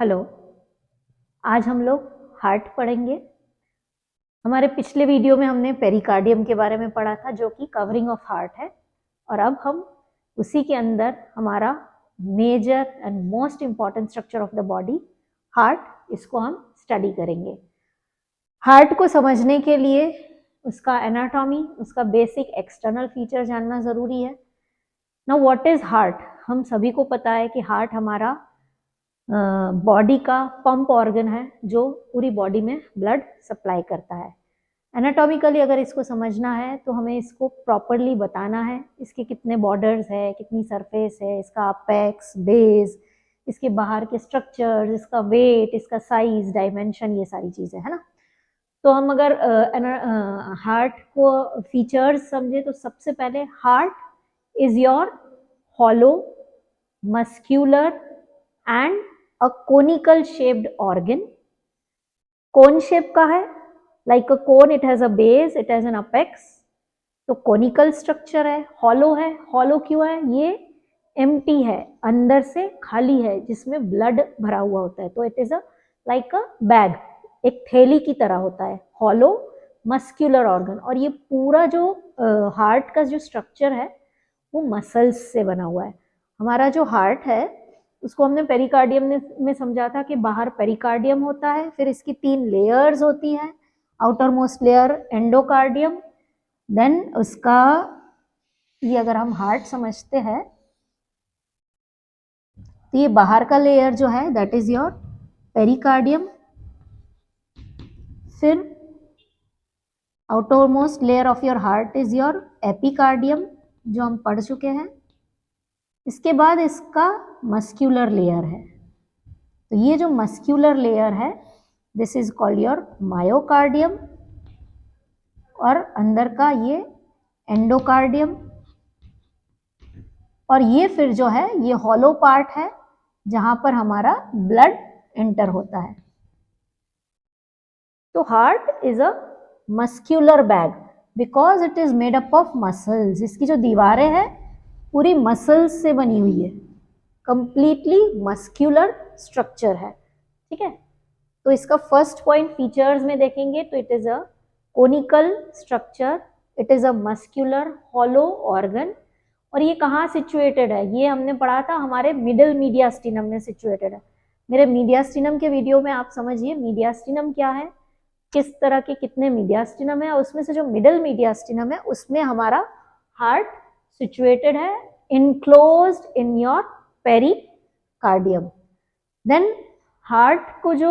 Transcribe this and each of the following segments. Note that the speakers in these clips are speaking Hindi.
हेलो। आज हम लोग हार्ट पढ़ेंगे। हमारे पिछले वीडियो में हमने पेरिकार्डियम के बारे में पढ़ा था, जो कि कवरिंग ऑफ हार्ट है। और अब हम उसी के अंदर हमारा major and most important structure of the body heart, इसको हम स्टडी करेंगे। हार्ट को समझने के लिए उसका एनाटॉमी, उसका बेसिक एक्सटर्नल फीचर जानना ज़रूरी है। Now what is heart? हम सभी को पता है कि हार्ट हमारा बॉडी का पंप ऑर्गन है जो पूरी बॉडी में ब्लड सप्लाई करता है। एनाटॉमिकली अगर इसको समझना है तो हमें इसको प्रॉपरली बताना है। इसके कितने बॉर्डर्स है, कितनी सरफेस है, इसका अपेक्स, बेस, इसके बाहर के स्ट्रक्चर्स, इसका वेट, इसका साइज, डायमेंशन, ये सारी चीज़ें है ना। तो हम अगर हार्ट को फीचर्स समझे तो सबसे पहले heart is your hollow, muscular and a conical shaped organ. Cone shape का है, like a cone, it has a base, it has an apex, तो कोनिकल स्ट्रक्चर है। हॉलो है, हॉलो क्यों है? ये एम्प्टी है, अंदर से खाली है, जिसमें ब्लड भरा हुआ होता है, तो it is a like a bag, एक थैली की तरह होता है। Hollow muscular organ. और ये पूरा जो हार्ट का जो स्ट्रक्चर है वो मसल्स से बना हुआ है। हमारा जो हार्ट है उसको हमने पेरिकार्डियम में समझा था कि बाहर पेरिकार्डियम होता है, फिर इसकी 3 लेयर्स होती है। Outer most layer endocardium, then उसका ये अगर हम हार्ट समझते हैं तो ये बाहर का लेयर जो है दैट इज योर पेरिकार्डियम। फिर outer most layer of your heart is your epicardium, जो हम पढ़ चुके हैं। इसके बाद इसका मस्क्यूलर लेयर है, तो ये जो मस्क्यूलर लेयर है this is called your myocardium. और अंदर का ये एंडोकार्डियम। और ये फिर जो है ये हॉलो पार्ट है जहां पर हमारा ब्लड एंटर होता है। तो heart is a muscular bag because it is made up of muscles. इसकी जो दीवारें हैं पूरी मसल्स से बनी हुई है, कंप्लीटली मस्क्यूलर स्ट्रक्चर है। ठीक है, तो इसका फर्स्ट पॉइंट फीचर्स में देखेंगे तो it is a conical structure, it is a muscular hollow organ. और ये कहाँ सिचुएटेड है? ये हमने पढ़ा था हमारे मिडल मीडियास्टिनम में सिचुएटेड है। मेरे मीडियास्टिनम के वीडियो में आप समझिए मीडियास्टिनम क्या है, किस तरह के कितने मीडियास्टिनम है, उसमें से जो मिडल मीडियास्टिनम है उसमें हमारा हार्ट सिचुएटेड है, enclosed in your pericardium. Then heart को जो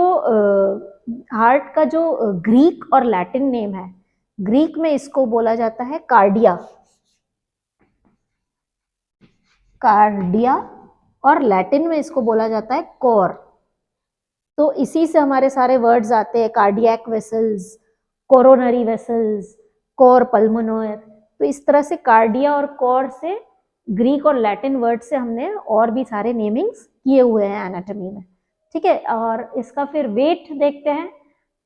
हार्ट का जो ग्रीक और लैटिन नेम है, ग्रीक में इसको बोला जाता है कार्डिया, कार्डिया, और लैटिन में इसको बोला जाता है कोर। तो इसी से हमारे सारे वर्ड्स आते हैं, cardiac vessels, coronary vessels, cor pulmonale. तो इस तरह से कार्डिया और कोर से ग्रीक और लैटिन वर्ड से हमने और भी सारे नेमिंग्स किए हुए हैं एनाटॉमी में। ठीक है, और इसका फिर वेट देखते हैं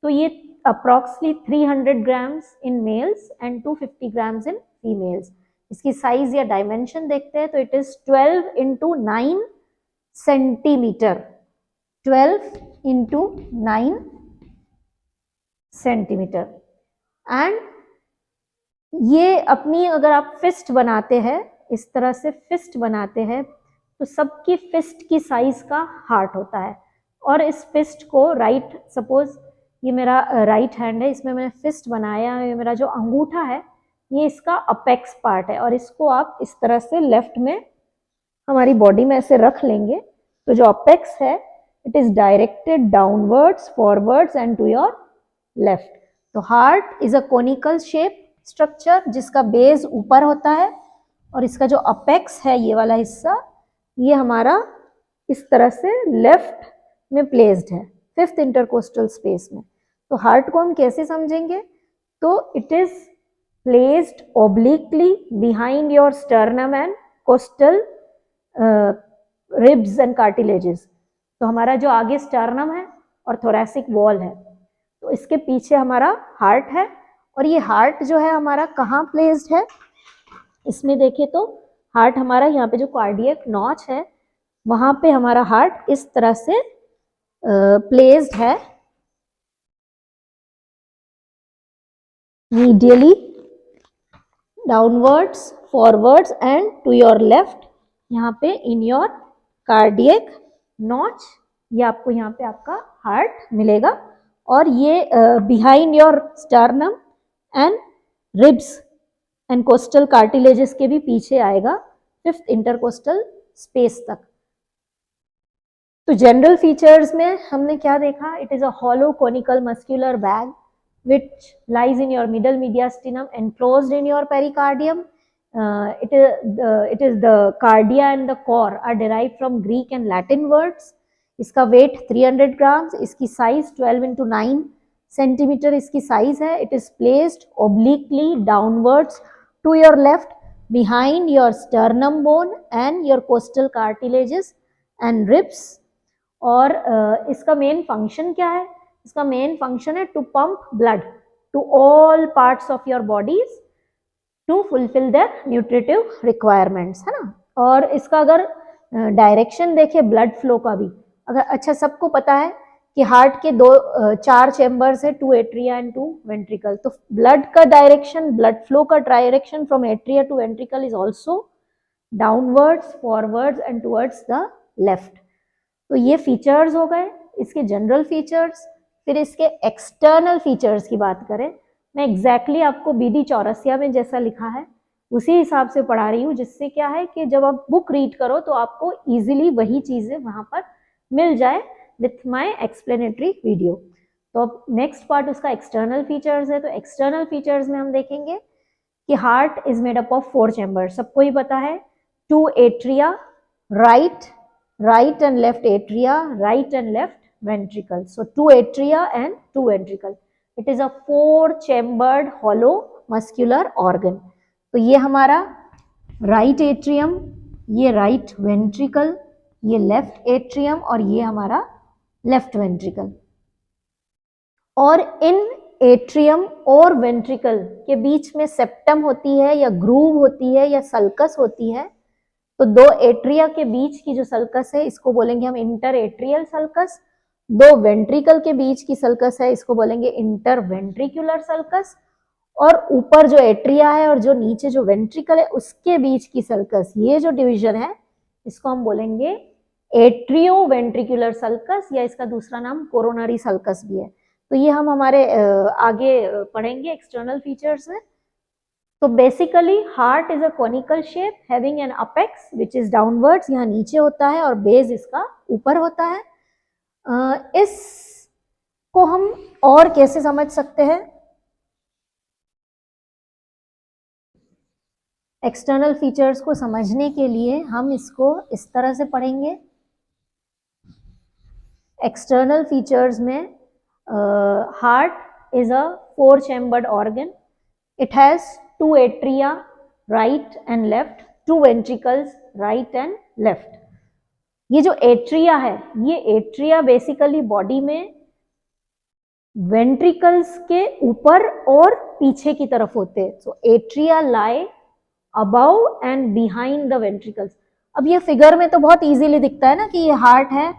तो ये approximately 300 grams in males and 250 grams in females. इसकी साइज या डायमेंशन देखते हैं तो it is 12 into 9 centimetre, 12 into 9 centimetre. And ये अपनी अगर आप फिस्ट बनाते हैं, इस तरह से फिस्ट बनाते हैं, तो सबकी फिस्ट की साइज का हार्ट होता है। और इस फिस्ट को राइट, सपोज ये मेरा राइट हैंड है, इसमें मैंने फिस्ट बनाया है, मेरा जो अंगूठा है ये इसका अपेक्स पार्ट है, और इसको आप इस तरह से लेफ्ट में हमारी बॉडी में ऐसे रख लेंगे तो जो अपेक्स है it is directed downwards, forwards and to your left. तो heart is a conical shape structure जिसका बेस ऊपर होता है, और इसका जो अपेक्स है ये वाला हिस्सा ये हमारा इस तरह से लेफ्ट में प्लेस्ड है, 5th इंटरकोस्टल स्पेस में। तो हार्ट को हम कैसे समझेंगे? तो it is placed obliquely behind your sternum and coastal ribs and cartilages. तो हमारा जो आगे स्टर्नम है और थोरैसिक वॉल है, तो इसके पीछे हमारा हार्ट है। और ये हार्ट जो है हमारा कहाँ प्लेस्ड है? इसमें देखें तो हार्ट हमारा यहाँ पे जो कार्डियक नॉच है वहां पे हमारा हार्ट इस तरह से प्लेस्ड है medially, downwards, forwards and to your left, यहाँ पे इन योर कार्डियक नॉच, ये आपको यहाँ पे आपका हार्ट मिलेगा, और ये behind your sternum and ribs and costal cartilages के भी पीछे आएगा, फिफ्थ इंटरकोस्टल स्पेस तक। तो जनरल फीचर्स में हमने क्या देखा? It is a hollow conical muscular bag which lies in your middle mediastinum enclosed in your pericardium. It is the cardia and the core are derived from Greek and Latin words. इसका weight 300 grams, इसकी size 12 into 9 centimeter इसकी size है. It is placed obliquely downwards to your left behind your sternum bone and your costal cartilages and ribs. और इसका मेन फंक्शन क्या है? इसका मेन फंक्शन है to pump blood to all parts of your bodies to fulfil their nutritive requirements, है ना। और इसका अगर डायरेक्शन देखे ब्लड फ्लो का भी, अगर अच्छा सबको पता है कि हार्ट के चार चैम्बर्स है, 2 एट्रिया एंड 2 वेंट्रिकल, तो ब्लड का डायरेक्शन, ब्लड फ्लो का direction from atria to ventricle is also downwards, forwards and towards the left. तो ये फीचर्स हो गए इसके जनरल फीचर्स। फिर इसके एक्सटर्नल फीचर्स की बात करें, मैं एग्जैक्टली आपको बीडी चौरसिया में जैसा लिखा है उसी हिसाब से पढ़ा रही हूँ, जिससे क्या है कि जब आप बुक रीड करो तो आपको इजीली वही चीजें वहां पर मिल जाए विथ माय एक्सप्लेनेटरी वीडियो। तो अब नेक्स्ट पार्ट उसका एक्सटर्नल फीचर्स है। तो एक्सटर्नल फीचर्स में हम देखेंगे कि heart is made up of 4 chambers, सबको ही पता है। 2 atria, right and left atria, right and left ventricle. So 2 atria and 2 ventricle. It is a 4-chambered hollow muscular organ. तो ये हमारा right atrium, ये right ventricle, ये left atrium और ये हमारा left ventricle। और इन एट्रियम और वेंट्रिकल के बीच में सेप्टम होती है या ग्रूव होती है या सल्कस होती है। तो 2 एट्रिया के बीच की जो सल्कस है इसको बोलेंगे हम इंटर एट्रियल सल्कस, 2 वेंट्रिकल के बीच की सल्कस है इसको बोलेंगे इंटर वेंट्रिकुलर सल्कस, और ऊपर जो एट्रिया है और जो नीचे जो वेंट्रिकल है उसके बीच की सल्कस, ये जो डिवीजन है इसको हम बोलेंगे एट्रियो वेंट्रिकुलर सल्कस, या इसका दूसरा नाम कोरोनरी सल्कस भी है। तो ये हम हमारे आगे पढ़ेंगे एक्सटर्नल फीचर्स में। तो basically heart is a conical shape having an apex which is downwards, यहाँ नीचे होता है, और बेस इसका ऊपर होता है। इसको हम और कैसे समझ सकते हैं? एक्सटर्नल फीचर्स को समझने के लिए हम इसको इस तरह से पढ़ेंगे। एक्सटर्नल फीचर्स में heart is a 4-chambered organ. It has 2 atria right and left, 2 ventricles right and left. ये जो एट्रिया है, ये एट्रिया बेसिकली बॉडी में वेंट्रिकल्स के ऊपर और पीछे की तरफ होते हैं। So atria lie above and behind the ventricles. अब ये फिगर में तो बहुत इजीली दिखता है ना कि ये हार्ट है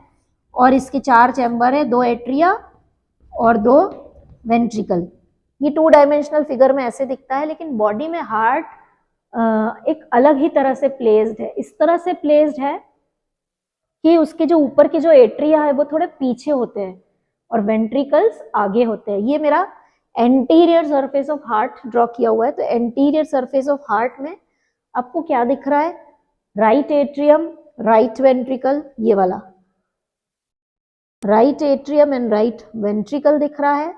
और इसके 4 चैम्बर है, 2 एट्रिया और 2 वेंट्रिकल। ये 2 डायमेंशनल फिगर में ऐसे दिखता है, लेकिन बॉडी में हार्ट एक अलग ही तरह से प्लेस्ड है। इस तरह से प्लेस्ड है कि उसके जो ऊपर के जो एट्रिया है वो थोड़े पीछे होते हैं और वेंट्रिकल्स आगे होते हैं। ये मेरा anterior surface of heart draw किया हुआ है। तो एंटीरियर सरफेस ऑफ हार्ट में आपको क्या दिख रहा है? राइट एट्रियम, राइट वेंट्रिकल, ये वाला right atrium and right ventricle दिख रहा है,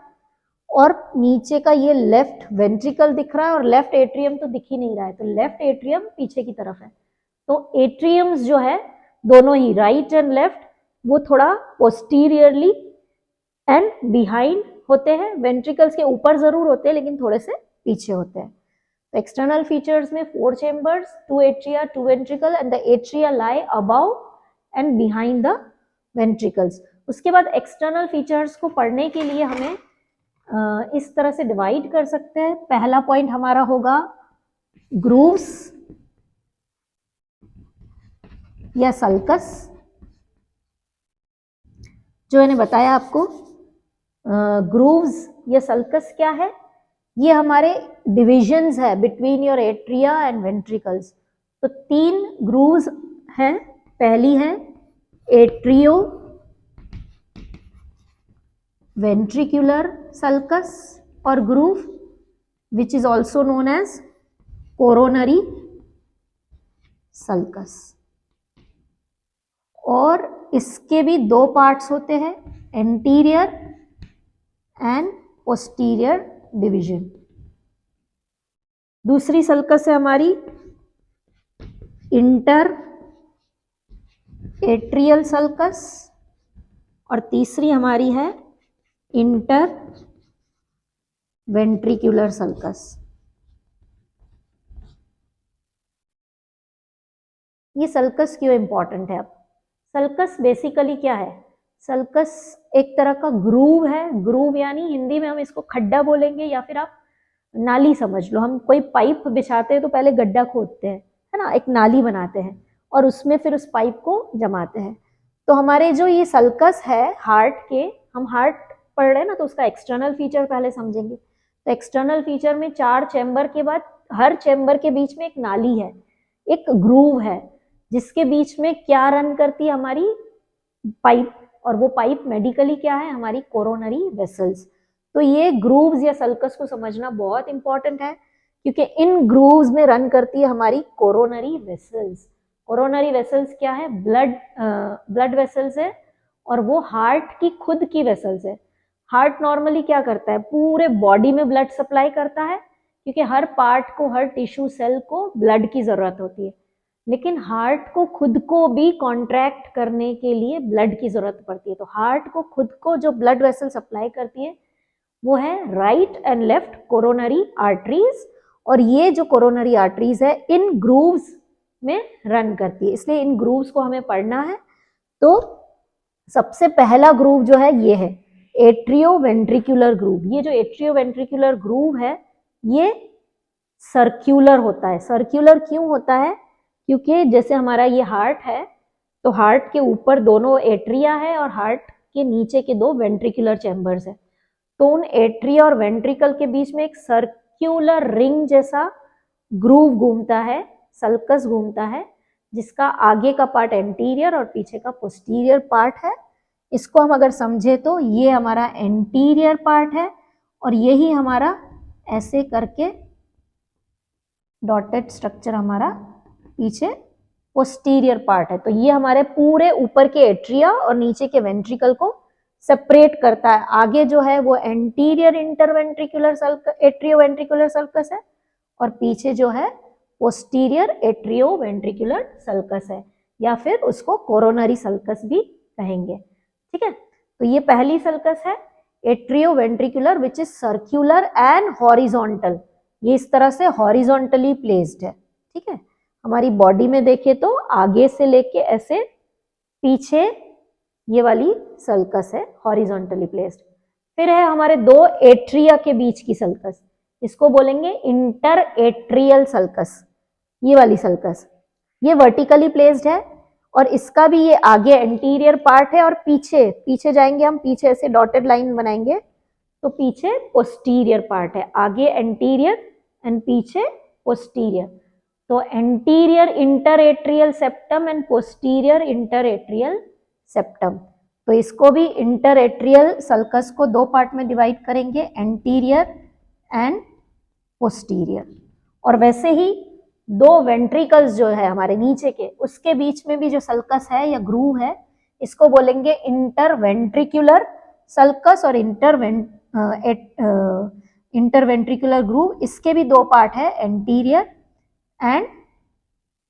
और नीचे का ये लेफ्ट वेंट्रिकल दिख रहा है, और लेफ्ट एट्रियम तो दिख ही नहीं रहा है। तो लेफ्ट एट्रियम पीछे की तरफ है। तो एट्रियम्स जो है दोनों ही राइट एंड लेफ्ट वो थोड़ा पोस्टीरियरली एंड बिहाइंड होते हैं। वेंट्रिकल्स के ऊपर जरूर होते हैं लेकिन थोड़े से पीछे होते हैं। तो एक्सटर्नल फीचर्स में 4 chambers, 2 atria, 2 ventricle, and the atria lie above and behind the ventricles. उसके बाद एक्सटर्नल फीचर्स को पढ़ने के लिए हमें इस तरह से डिवाइड कर सकते हैं। पहला पॉइंट हमारा होगा ग्रूव्स या सल्कस, जो मैंने बताया आपको, ग्रूव्स या सल्कस क्या है, ये हमारे डिविजन्स है between your atria and ventricles. तो 3 ग्रूव्स हैं। पहली है एट्रियो वेंट्रिकुलर सल्कस और groove, which is also known as coronary sulcus. और इसके भी 2 पार्ट्स होते हैं, एंटीरियर एंड पोस्टीरियर डिवीजन। दूसरी सल्कस है हमारी इंटर एट्रियल सल्कस और तीसरी हमारी है इंटर वेंट्रिकुलर सल्कस। ये सल्कस क्यों इंपॉर्टेंट है? अब सल्कस बेसिकली क्या है? सल्कस एक तरह का ग्रूव है। ग्रूव यानी हिंदी में हम इसको खड्डा बोलेंगे या फिर आप नाली समझ लो। हम कोई पाइप बिछाते हैं तो पहले गड्ढा खोदते हैं, है ना, एक नाली बनाते हैं और उसमें फिर उस पाइप को जमाते हैं। तो हमारे जो ये सल्कस है हार्ट के, हम हार्ट पढ़ रहे हैं ना, तो उसका एक्सटर्नल फीचर पहले समझेंगे। तो एक्सटर्नल फीचर में 4 चैम्बर के बाद हर चैम्बर के बीच में एक नाली है, एक ग्रूव है, जिसके बीच में क्या रन करती है? हमारी पाइप। और वो पाइप मेडिकली क्या है? हमारी कोरोनरी वेसल्स। तो ये ग्रूव्स या सल्कस को समझना बहुत इंपॉर्टेंट है, क्योंकि इन ग्रूव्स में रन करती है हमारी कोरोनरी वेसल्स। कोरोनरी वेसल्स क्या है? ब्लड वेसल्स है, और वो हार्ट की खुद की वेसल्स है। हार्ट नॉर्मली क्या करता है? पूरे बॉडी में ब्लड सप्लाई करता है, क्योंकि हर पार्ट को, हर टिश्यू सेल को ब्लड की जरूरत होती है। लेकिन हार्ट को खुद को भी कॉन्ट्रैक्ट करने के लिए ब्लड की जरूरत पड़ती है। तो हार्ट को खुद को जो ब्लड वेसल सप्लाई करती है वो है right and left coronary arteries. और ये जो कोरोनरी आर्टरीज है इन ग्रूव्स में रन करती है, इसलिए इन ग्रूव्स को हमें पढ़ना है। तो सबसे पहला ग्रूव जो है ये है एट्रियो वेंट्रिकुलर ग्रूव। ये जो एट्रियो वेंट्रिकुलर ग्रूव है ये सर्क्यूलर होता है। सर्क्यूलर क्यों होता है? क्योंकि जैसे हमारा ये हार्ट है, तो हार्ट के ऊपर दोनों एट्रिया है और हार्ट के नीचे के 2 वेंट्रिकुलर चैम्बर्स है। तो उन एट्रिया और वेंट्रिकल के बीच में एक सर्क्यूलर रिंग जैसा ग्रूव घूमता है, सल्कस घूमता है, जिसका आगे का पार्ट एंटीरियर और पीछे का पोस्टीरियर पार्ट है। इसको हम अगर समझे तो ये हमारा एंटीरियर पार्ट है और यही हमारा ऐसे करके डॉटेड स्ट्रक्चर हमारा पीछे पोस्टीरियर पार्ट है। तो ये हमारे पूरे ऊपर के एट्रिया और नीचे के वेंट्रिकल को सेपरेट करता है। आगे जो है वो anterior interventricular sulcus, atrio ventricular sulcus है, और पीछे जो है पोस्टीरियर एट्रियो वेंट्रिकुलर सल्कस है, या फिर उसको कोरोनरी सल्कस भी कहेंगे। ठीक है, तो ये पहली सल्कस है atrio ventricular, which is circular and horizontal. ये इस तरह से हॉरिजॉन्टली प्लेस्ड है। ठीक है, हमारी बॉडी में देखे तो आगे से लेके ऐसे पीछे ये वाली सल्कस है हॉरिजॉन्टली प्लेस्ड। फिर है हमारे 2 एट्रिया के बीच की सल्कस, इसको बोलेंगे इंटर एट्रियल सल्कस। ये वाली सल्कस ये वर्टिकली प्लेस्ड है, और इसका भी ये आगे एंटीरियर पार्ट है और पीछे जाएंगे हम, पीछे ऐसे डॉटेड लाइन बनाएंगे तो पीछे पोस्टीरियर पार्ट है। आगे एंटीरियर एंड पीछे पोस्टीरियर। तो anterior interatrial septum and posterior interatrial septum. तो इसको भी इंटरएट्रियल सल्कस को 2 पार्ट में डिवाइड करेंगे, एंटीरियर एंड पोस्टीरियर। और वैसे ही 2 वेंट्रिकल्स जो है हमारे नीचे के, उसके बीच में भी जो सल्कस है या ग्रूव है, इसको बोलेंगे इंटरवेंट्रिकुलर सल्कस और इंटरवेंट्रिकुलर ग्रूव। इसके भी 2 पार्ट है, एंटीरियर एंड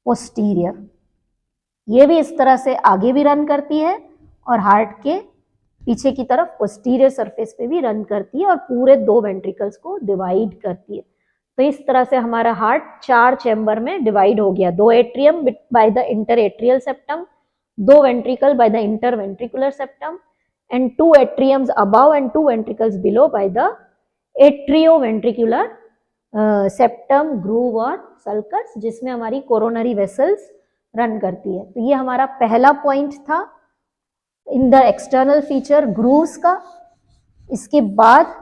पोस्टीरियर। ये भी इस तरह से आगे भी रन करती है और हार्ट के पीछे की तरफ पोस्टीरियर सरफेस पे भी रन करती है और पूरे 2 वेंट्रिकल्स को डिवाइड करती है। तो इस तरह से हमारा हार्ट 4 चैम्बर में डिवाइड हो गया, 2 atrium by the interatrial septum, 2 ventricle by the interventricular septum, and 2 atriums above and 2 ventricles below by the atrioventricular septum, groove और सल्कस, जिसमें हमारी कोरोनरी वेसल्स रन करती है। तो ये हमारा पहला पॉइंट था in the external feature grooves का। इसके बाद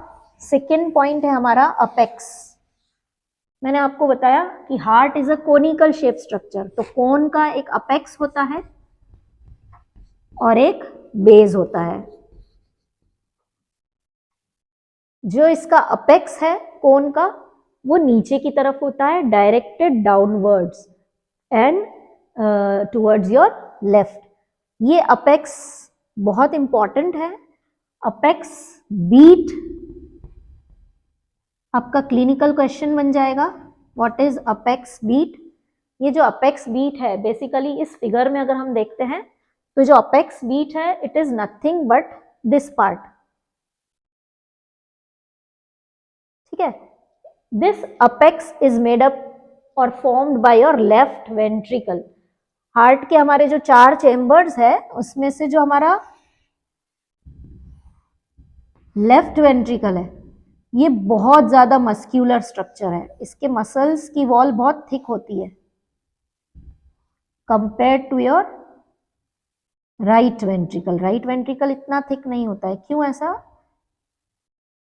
सेकेंड पॉइंट है हमारा अपेक्स। मैंने आपको बताया कि heart is a conical shape structure, तो कोन का एक अपेक्स होता है और एक बेस होता है। जो इसका अपेक्स है कोन का, वो नीचे की तरफ होता है, directed downwards and towards your left. ये अपेक्स बहुत इंपॉर्टेंट है। अपेक्स बीट आपका क्लिनिकल क्वेश्चन बन जाएगा, व्हाट इज अपेक्स बीट। ये जो अपेक्स बीट है, बेसिकली इस फिगर में अगर हम देखते हैं तो जो अपेक्स बीट है, it is nothing but this part, ठीक है। This apex is made up और formed by your left ventricle. Heart के हमारे जो 4 चेम्बर्स है, उसमें से जो हमारा लेफ्ट वेंट्रिकल है, ये बहुत ज्यादा मस्क्यूलर स्ट्रक्चर है। इसके मसल्स की वॉल बहुत थिक होती है compare to your right ventricle. Right ventricle इतना थिक नहीं होता है। क्यों ऐसा?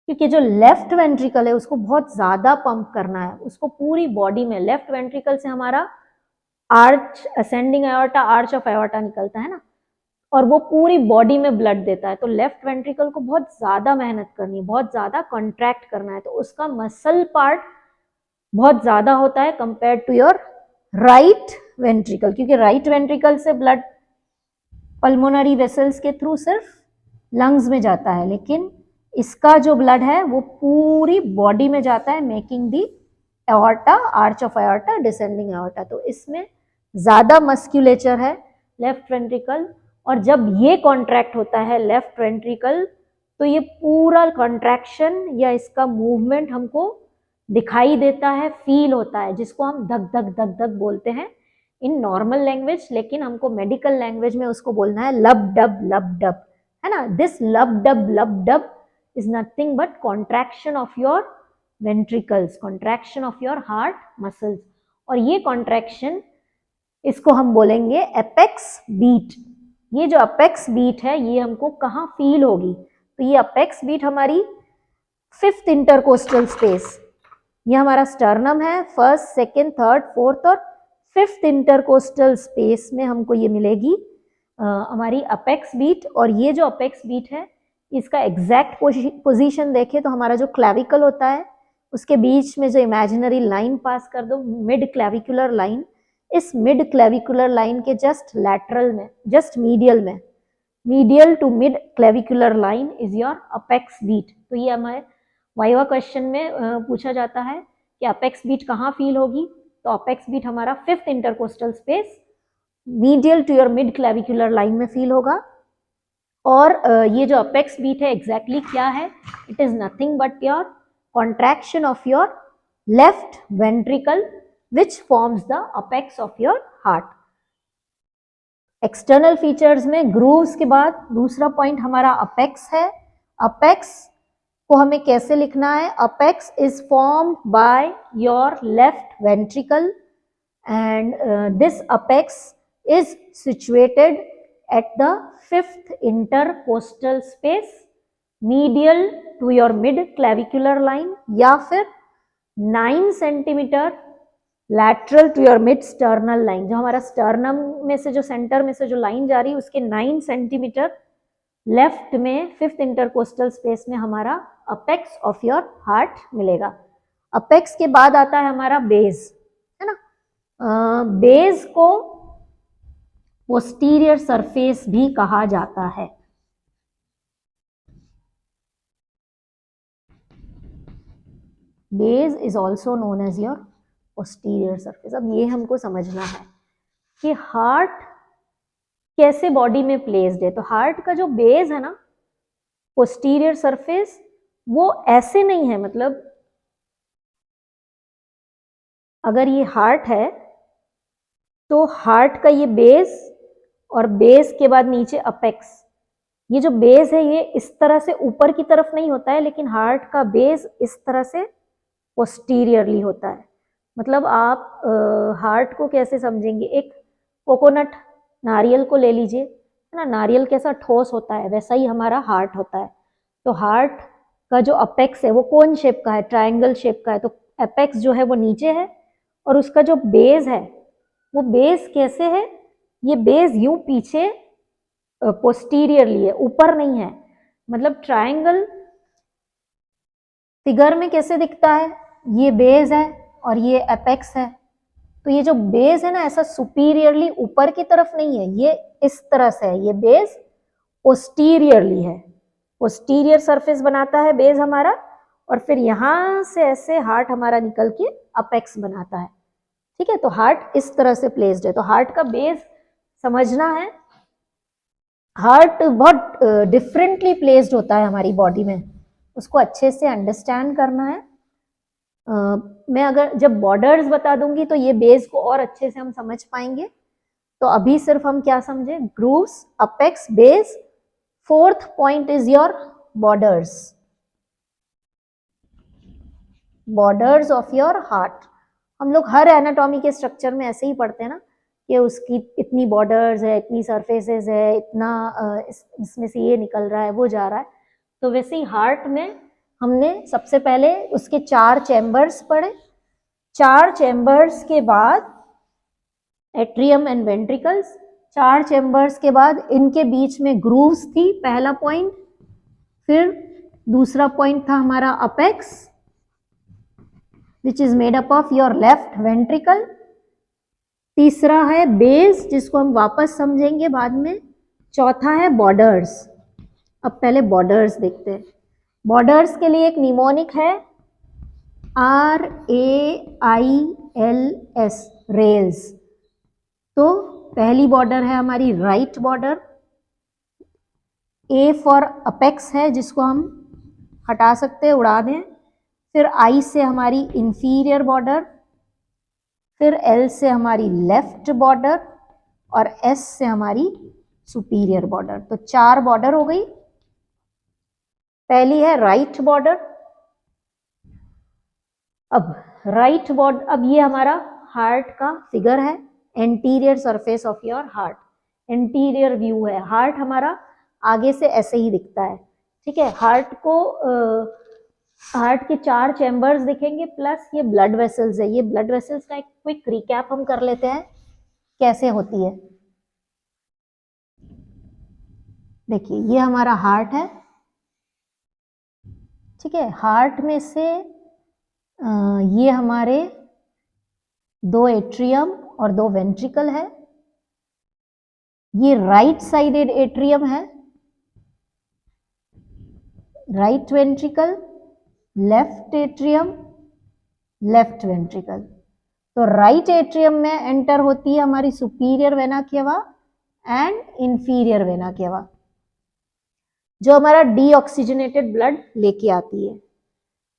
क्योंकि जो लेफ्ट वेंट्रिकल है उसको बहुत ज्यादा पंप करना है, उसको पूरी बॉडी में। लेफ्ट वेंट्रिकल से हमारा arch, ascending aorta, arch of aorta निकलता है ना, और वो पूरी बॉडी में ब्लड देता है। तो लेफ्ट वेंट्रिकल को बहुत ज्यादा मेहनत करनी है, बहुत ज्यादा कॉन्ट्रैक्ट करना है, तो उसका मसल पार्ट बहुत ज्यादा होता है compare to your right ventricle. क्योंकि राइट वेंट्रिकल से ब्लड पल्मोनरी वेसल्स के थ्रू सिर्फ लंग्स में जाता है, लेकिन इसका जो ब्लड है वो पूरी बॉडी में जाता है, making the aorta, arch of aorta, descending aorta. तो इसमें ज्यादा मस्क्यूलेचर है लेफ्ट वेंट्रिकल, और जब ये कॉन्ट्रैक्ट होता है लेफ्ट वेंट्रिकल, तो ये पूरा कॉन्ट्रैक्शन या इसका मूवमेंट हमको दिखाई देता है, फील होता है, जिसको हम धक धक धक धक बोलते हैं इन नॉर्मल लैंग्वेज, लेकिन हमको मेडिकल लैंग्वेज में उसको बोलना है लब डब, है ना। दिस लब dub is nothing but contraction of your ventricles, contraction of your heart muscles. और ये कॉन्ट्रैक्शन, इसको हम बोलेंगे एपेक्स बीट। ये जो अपेक्स बीट है, ये हमको कहाँ फील होगी? तो ये अपेक्स बीट हमारी 5th इंटरकोस्टल स्पेस, ये हमारा स्टर्नम है, 1st, 2nd, 3rd, 4th और 5th इंटरकोस्टल स्पेस में हमको ये मिलेगी हमारी अपेक्स बीट। और ये जो अपेक्स बीट है, इसका एग्जैक्ट पोजीशन देखें तो हमारा जो क्लैविकल होता है, उसके बीच में जो इमेजिनरी लाइन पास कर दो, मिड क्लैविकुलर लाइन, इस मिड क्लैविकुलर लाइन के जस्ट लैटरल में, जस्ट मीडियल में, medial to mid clavicular line is your apex beat. तो ये हमारे वाइवा क्वेश्चन में पूछा जाता है कि अपेक्स बीट कहाँ फील होगी। तो अपेक्स बीट हमारा 5th intercostal space, medial to your mid clavicular line में फील होगा। और ये जो अपेक्स बीट है एग्जैक्टली क्या है? It is nothing but your contraction of your left ventricle which forms the apex of your heart. External features में ग्रूव्स के बाद दूसरा पॉइंट हमारा अपेक्स है। अपेक्स को हमें कैसे लिखना है? Apex is formed by your left ventricle and this apex is situated at the 5th intercostal space, medial to your mid clavicular line, या फिर 9 centimetre lateral to your mid sternal line. जो हमारा स्टर्नम में से, जो सेंटर में से जो लाइन जा रही है, उसके 9 सेंटीमीटर लेफ्ट में 5th इंटरकोस्टल स्पेस में हमारा अपेक्स ऑफ योर हार्ट मिलेगा। अपेक्स के बाद आता है हमारा बेस, है ना। बेस को पोस्टीरियर सरफेस भी कहा जाता है। Base is also known as your posterior surface. अब ये हमको समझना है कि हार्ट कैसे बॉडी में प्लेस्ड है। तो हार्ट का जो बेस है ना, पोस्टीरियर सरफेस, वो ऐसे नहीं है। मतलब अगर ये हार्ट है तो हार्ट का ये बेस और बेस के बाद नीचे अपेक्स, ये जो बेस है ये इस तरह से ऊपर की तरफ नहीं होता है, लेकिन हार्ट का बेस इस तरह से पोस्टीरियरली होता है। मतलब आप हार्ट को कैसे समझेंगे? एक कोकोनट, नारियल को ले लीजिए, है ना, नारियल कैसा ठोस होता है वैसा ही हमारा हार्ट होता है। तो हार्ट का जो अपेक्स है वो कोन शेप का है, ट्रायंगल शेप का है, तो अपेक्स जो है वो नीचे है और उसका जो बेस है वो बेस कैसे है, ये बेस यूं पीछे पोस्टीरियरली है, ऊपर नहीं है। मतलब ट्रायंगल फिगर में कैसे दिखता है, ये बेस है और ये एपेक्स है, तो ये जो बेस है ना ऐसा सुपीरियरली ऊपर की तरफ नहीं है, ये इस तरह से है, ये बेस पोस्टीरियरली है, पोस्टीरियर सरफेस बनाता है बेस हमारा, और फिर यहां से ऐसे हार्ट हमारा निकल के अपेक्स बनाता है। ठीक है, तो हार्ट इस तरह से प्लेस्ड है। तो हार्ट का बेस समझना है, हार्ट बहुत डिफरेंटली प्लेस्ड होता है हमारी बॉडी में, उसको अच्छे से अंडरस्टैंड करना है। मैं अगर जब बॉर्डर्स बता दूंगी तो ये बेस को और अच्छे से हम समझ पाएंगे। तो अभी सिर्फ हम क्या समझे, grooves, apex, base, fourth point is your borders, borders of your heart. हम लोग हर एनाटॉमी के स्ट्रक्चर में ऐसे ही पढ़ते हैं ना कि उसकी इतनी बॉर्डर्स है, इतनी सरफेसेस है, इतना इसमें से ये निकल रहा है, वो जा रहा है। तो वैसे ही हार्ट में हमने सबसे पहले उसके 4 चैम्बर्स पढ़े, 4 चैम्बर्स के बाद एट्रियम एंड वेंट्रिकल्स, 4 चैम्बर्स के बाद इनके बीच में ग्रूव्स थी, पहला पॉइंट। फिर दूसरा पॉइंट था हमारा apex which is made up of your left ventricle. तीसरा है बेस जिसको हम वापस समझेंगे बाद में। चौथा है बॉर्डर्स। अब पहले बॉर्डर्स देखते हैं। बॉर्डर्स के लिए एक निमोनिक है RAILS, रेल्स। तो पहली बॉर्डर है हमारी right border, A for apex है जिसको हम हटा सकते हैं, उड़ा दें। फिर I से हमारी इंफीरियर बॉर्डर, फिर L से हमारी लेफ्ट बॉर्डर और S से हमारी सुपीरियर बॉर्डर। तो 4 बॉर्डर हो गई। पहली है राइट बॉर्डर। अब राइट बॉर्डर, अब ये हमारा हार्ट का फिगर है, anterior surface of your heart, anterior view है। हार्ट हमारा आगे से ऐसे ही दिखता है। ठीक है, हार्ट को हार्ट के 4 चैम्बर्स दिखेंगे प्लस ये ब्लड वेसल्स है। ये ब्लड वेसल्स का एक क्विक रिकैप हम कर लेते हैं कैसे होती है। देखिए ये हमारा हार्ट है। ठीक है, हार्ट में से ये हमारे 2 एट्रियम और 2 वेंट्रिकल है। ये राइट साइडेड एट्रियम है, right ventricle, left atrium, left ventricle. तो राइट एट्रियम में एंटर होती है हमारी सुपीरियर वेना केवा एंड इंफीरियर वेना केवा, जो हमारा डीऑक्सीजनेटेड ब्लड लेके आती है।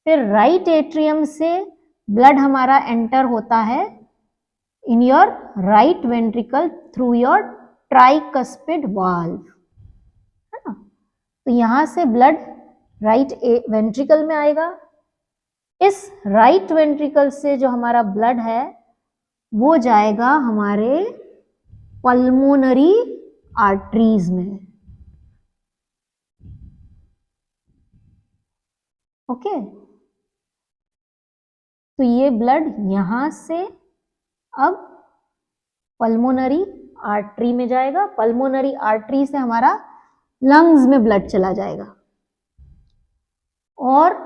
फिर राइट एट्रियम से ब्लड हमारा एंटर होता है इन your right ventricle through your tricuspid valve, है ना। तो यहां से ब्लड राइट वेंट्रिकल में आएगा। इस राइट वेंट्रिकल से जो हमारा ब्लड है वो जाएगा हमारे पल्मोनरी आर्टरीज में। ओके, तो ये ब्लड यहां से अब पल्मोनरी आर्टरी में जाएगा। पल्मोनरी आर्टरी से हमारा लंग्स में ब्लड चला जाएगा और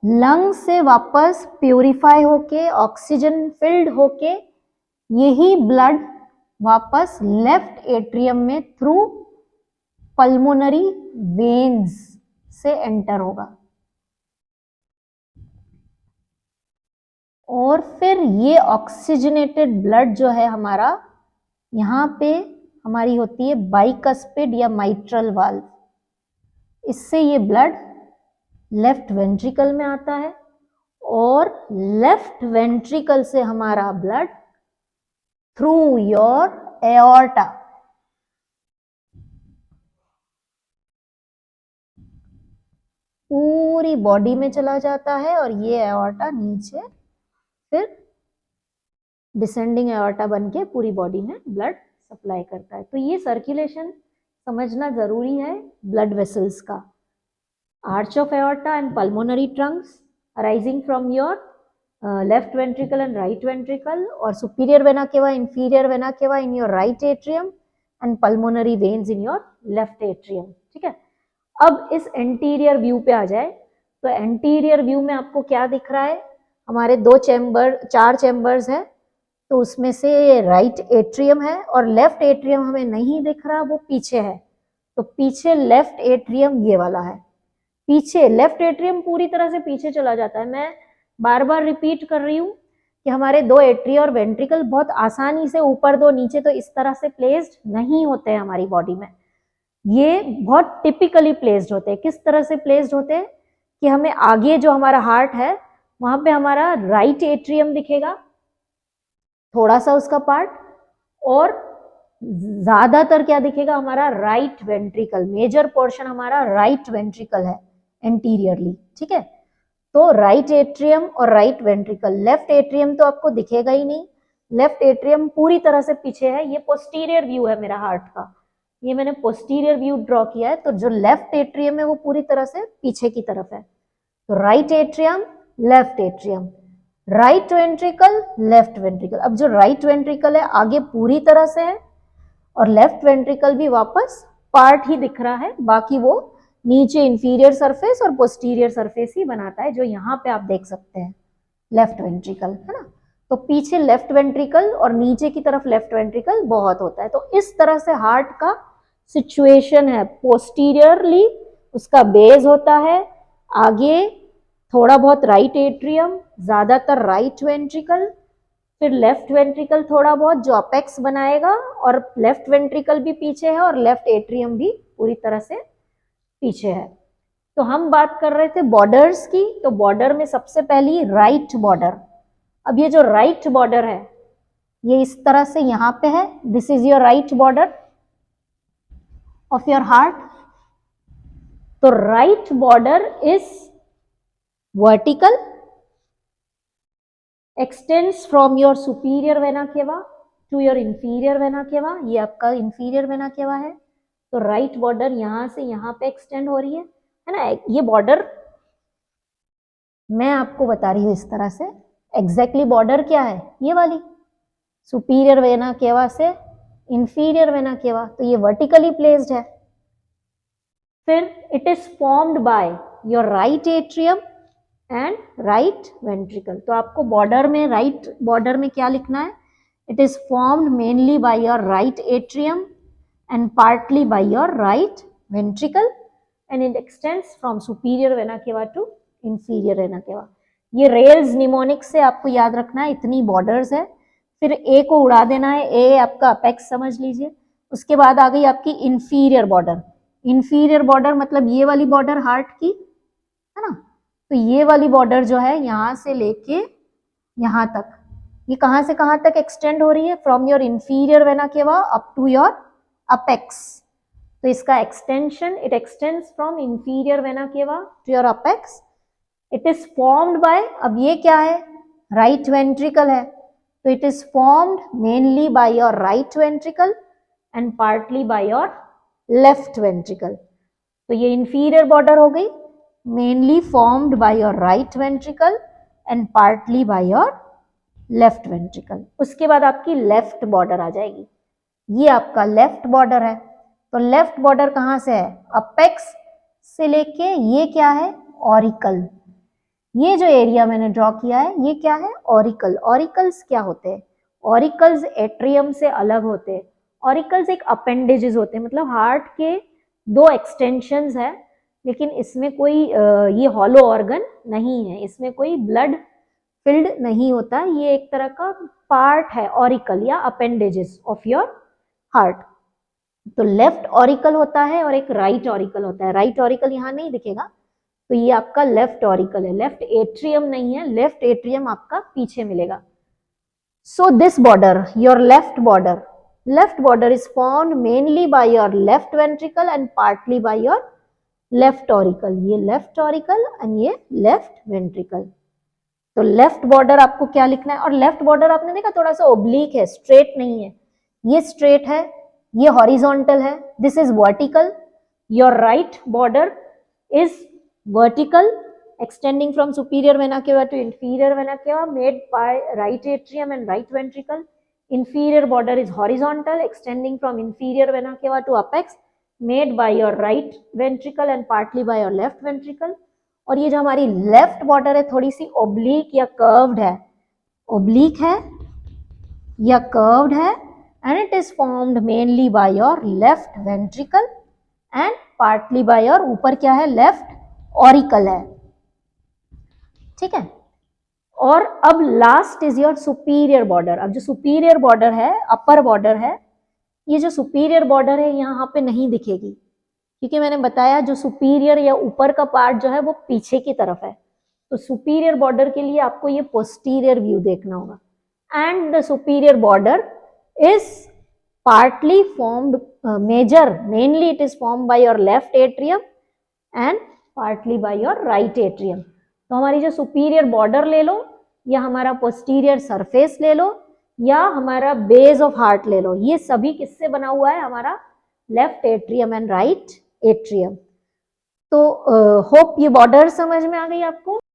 लंग से वापस प्यूरिफाई होके ऑक्सीजन फिल्ड होके यही ब्लड वापस लेफ्ट एट्रियम में थ्रू पल्मोनरी वेन्स से एंटर होगा और फिर ये ऑक्सीजनेटेड ब्लड जो है हमारा यहाँ पे हमारी होती है बाइकस्पिड या माइट्रल वाल्व। इससे ये ब्लड लेफ्ट वेंट्रिकल में आता है और लेफ्ट वेंट्रिकल से हमारा ब्लड थ्रू योर एओर्टा पूरी बॉडी में चला जाता है और ये एओर्टा नीचे फिर डिसेंडिंग एओर्टा बन के पूरी बॉडी में ब्लड सप्लाई करता है। तो ये सर्कुलेशन समझना जरूरी है ब्लड वेसल्स का। Arch of aorta and pulmonary trunks arising from your left ventricle and right ventricle, और superior vena cava, inferior vena cava in your right atrium and pulmonary veins in your left atrium. ठीक है, अब इस एंटीरियर व्यू पे आ जाए तो एंटीरियर व्यू में आपको क्या दिख रहा है, हमारे चार चैम्बर्स है, तो उसमें से राइट एट्रियम है और लेफ्ट एट्रियम हमें नहीं दिख रहा, वो पीछे है। तो पीछे लेफ्ट एट्रियम ये वाला है, पीछे लेफ्ट एट्रियम पूरी तरह से पीछे चला जाता है। मैं बार बार रिपीट कर रही हूँ कि हमारे दो एट्रिया और वेंट्रिकल बहुत आसानी से ऊपर दो नीचे तो इस तरह से प्लेस्ड नहीं होते हैं हमारी बॉडी में, ये बहुत टिपिकली प्लेस्ड होते हैं। किस तरह से प्लेस्ड होते हैं कि हमें आगे जो हमारा हार्ट है वहां पे हमारा राइट एट्रियम दिखेगा, थोड़ा सा उसका पार्ट, और ज्यादातर क्या दिखेगा, हमारा राइट वेंट्रिकल, मेजर पोर्शन हमारा राइट वेंट्रिकल है एंटीरियरली। ठीक है, तो राइट एट्रियम और राइट वेंट्रिकल, लेफ्ट एट्रियम तो आपको दिखेगा ही नहीं, लेफ्ट एट्रियम पूरी तरह से पीछे है। ये पोस्टीरियर व्यू है मेरा हार्ट का, ये मैंने पोस्टीरियर व्यू ड्रॉ किया है, तो जो लेफ्ट एट्रियम है वो पूरी तरह से पीछे की तरफ है। तो right atrium, left atrium, right ventricle, left ventricle. अब जो राइट वेंट्रिकल है आगे पूरी तरह से है और लेफ्ट वेंट्रिकल भी वापस पार्ट ही दिख रहा है, बाकी वो नीचे इंफीरियर सरफेस और पोस्टीरियर सरफेस ही बनाता है, जो यहाँ पे आप देख सकते हैं लेफ्ट वेंट्रिकल, है ना। तो पीछे लेफ्ट वेंट्रिकल और नीचे की तरफ लेफ्ट वेंट्रिकल बहुत होता है। तो इस तरह से हार्ट का सिचुएशन है, पोस्टीरियरली उसका बेस होता है, आगे थोड़ा बहुत राइट एट्रियम, ज्यादातर राइट वेंट्रिकल, फिर लेफ्ट वेंट्रिकल थोड़ा बहुत जो अपेक्स बनाएगा, और लेफ्ट वेंट्रिकल भी पीछे है और लेफ्ट एट्रियम भी पूरी तरह से पीछे है। तो हम बात कर रहे थे बॉर्डर्स की, तो बॉर्डर में सबसे पहली राइट बॉर्डर। अब ये जो राइट बॉर्डर है ये इस तरह से यहाँ पे है, this is your right border of your heart. तो right border is vertical, extends from your superior vena cava to your inferior vena cava, ये आपका इंफीरियर वेना केवा है। तो राइट बॉर्डर यहां से यहां पे एक्सटेंड हो रही है ना। ये बॉर्डर मैं आपको बता रही हूं इस तरह से, एग्जैक्टली बॉर्डर क्या है, ये वाली सुपीरियर वेना केवा से इंफीरियर वेना केवा, तो ये वर्टिकली प्लेस्ड है। फिर it is formed by your right atrium and right ventricle. तो आपको बॉर्डर में, राइट बॉर्डर में क्या लिखना है, it is formed mainly by your right atrium and partly by your right ventricle and it extends from superior vena cava to inferior vena cava। ये रेल्स निमोनिक से आपको याद रखना है, इतनी बॉर्डर्स है। फिर ए को उड़ा देना है, ए आपका अपेक्स समझ लीजिए। उसके बाद आ गई आपकी इंफीरियर बॉर्डर। इंफीरियर बॉर्डर मतलब ये वाली बॉर्डर हार्ट की, है ना। तो ये वाली बॉर्डर जो है यहाँ से लेके यहाँ तक, ये कहाँ से कहाँ तक एक्सटेंड हो रही है, from your inferior vena cava up to your apex. तो इसका extension, it extends from inferior vena cava to your apex. It is formed by, अब ये क्या है, राइट वेंट्रिकल है, तो it is formed mainly by your right ventricle and partly by your left ventricle. तो ये इंफीरियर बॉर्डर हो गई, mainly formed by your right ventricle and partly by your left ventricle. उसके बाद आपकी लेफ्ट बॉर्डर आ जाएगी, ये आपका लेफ्ट बॉर्डर है। तो लेफ्ट बॉर्डर कहाँ से है, अपेक्स से लेके ये क्या है, ऑरिकल। ये जो एरिया मैंने ड्रॉ किया है ये क्या है, ऑरिकल। ऑरिकल्स क्या होते हैं, ऑरिकल्स एट्रियम से अलग होते हैं। ऑरिकल्स एक अपेंडेजेस होते हैं, मतलब हार्ट के दो एक्सटेंशंस है, लेकिन इसमें कोई ये हॉलो ऑर्गन नहीं है, इसमें कोई ब्लड फिल्ड नहीं होता, ये एक तरह का पार्ट है ऑरिकल या अपेंडेजेस ऑफ योर हार्ट। तो लेफ्ट ऑरिकल होता है और एक राइट ऑरिकल होता है। राइट ऑरिकल यहाँ नहीं दिखेगा, तो ये आपका लेफ्ट ऑरिकल है, लेफ्ट एट्रियम नहीं है, लेफ्ट एट्रियम आपका पीछे मिलेगा। So this border, your left border is formed mainly by your left ventricle and partly by your left auricle. ये लेफ्ट ऑरिकल एंड ये लेफ्ट वेंट्रिकल। तो लेफ्ट बॉर्डर आपको क्या लिखना है, और लेफ्ट बॉर्डर आपने देखा थोड़ा सा ओब्लिक है, स्ट्रेट नहीं है, ये स्ट्रेट है, ये हॉरिजॉन्टल है, this is vertical, your right border is vertical extending from superior vena cava to inferior vena cava made by right atrium and right ventricle. Inferior border is horizontal extending from inferior vena cava to apex made by your right ventricle and partly by your left ventricle. और ये जो हमारी लेफ्ट बॉर्डर है थोड़ी सी ओब्लिक या कर्व्ड है, ओब्लिक है या कर्व्ड है, and it is formed mainly by your left ventricle and partly by your ऊपर क्या है, लेफ्ट ऑरिकल है, ठीक है। और अब last is your superior border. अब जो सुपीरियर बॉर्डर है, अपर बॉर्डर है, ये जो सुपीरियर बॉर्डर है यहाँ पे नहीं दिखेगी, क्योंकि मैंने बताया जो सुपीरियर या ऊपर का पार्ट जो है वो पीछे की तरफ है, तो सुपीरियर बॉर्डर के लिए आपको ये पोस्टीरियर व्यू देखना होगा। And the superior border is partly formed, mainly it is formed by your left atrium and partly by your right atrium। तो हमारी जो सुपीरियर बॉर्डर ले लो, या हमारा पोस्टीरियर सरफेस ले लो, या हमारा बेस ऑफ हार्ट ले लो, ये सभी किससे बना हुआ है, हमारा left atrium and right atrium. तो होप ये बॉर्डर समझ में आ गई आपको।